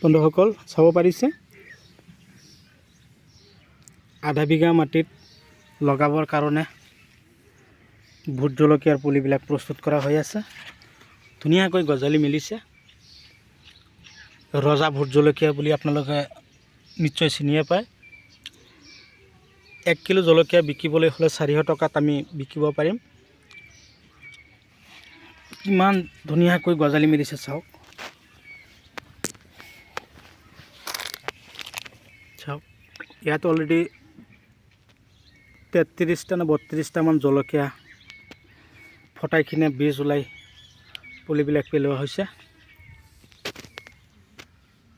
বন্ধুসকল চাব পাৰিছে আধা বিঘা মাটিত লগাবৰ কাৰণে ভোট জলকীয়াৰ পুলিবিলাক প্ৰস্তুত কৰা হৈ আছে। ধুনীয়াকৈ গজালি মিলিছে। ৰজা ভোট জলকীয়া বুলি আপোনালোকে নিশ্চয় চিনিয়ে পায়। 1 কিলো জলকীয়া বিকিবলৈ হ'লে 400 টকাত আমি বিকিব পাৰিম। কিমান ধুনীয়াকৈ গজালি মিলিছে চাওক। ইয়াত অলৰেডি 33টা না 32টা মান জলকীয়া ফটাই কিনে বীজ ওলাই পুলিবিলাক পেলোৱা হৈছে।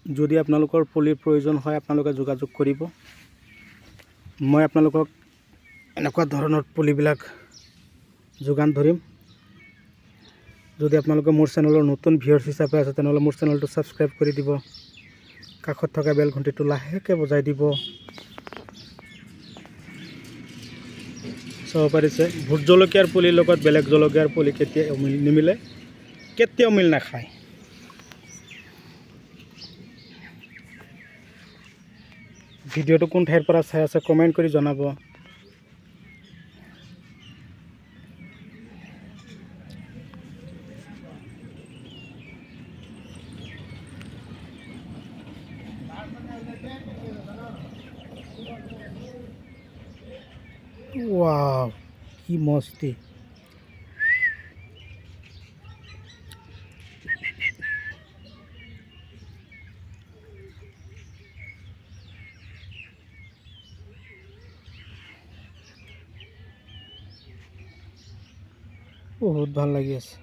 যদি আপোনালোকৰ পুলিৰ প্ৰয়োজন হয় আপোনালোকে যোগাযোগ কৰিব। মই আপোনালোকক এনেকুৱা ধৰণৰ পুলিবিলাক যোগান ধৰিম। যদি আপোনালোকে মোৰ চেনেলৰ নতুন ভিউয়াৰ্স হিচাপে আছে তেনেহ'লে মোৰ চেনেলটো সাবস্ক্ৰাইব কৰি দিব। কাষত থকা বেল ঘণ্টিটো লাহেকৈ বজাই দিব। চাব পাৰিছে ভোট জলকীয়াৰ পুলিৰ লগত বেলেগ জলকীয়াৰ পুলি কেতিয়াও নিমিলে, কেতিয়াও মিল নাখায়। ভিডিঅ'টো কোন ঠাইৰ পৰা চাই আছে কমেণ্ট কৰি জনাব। ওয়াও কি মস্তি। বহুত ভাল লাগি আছে।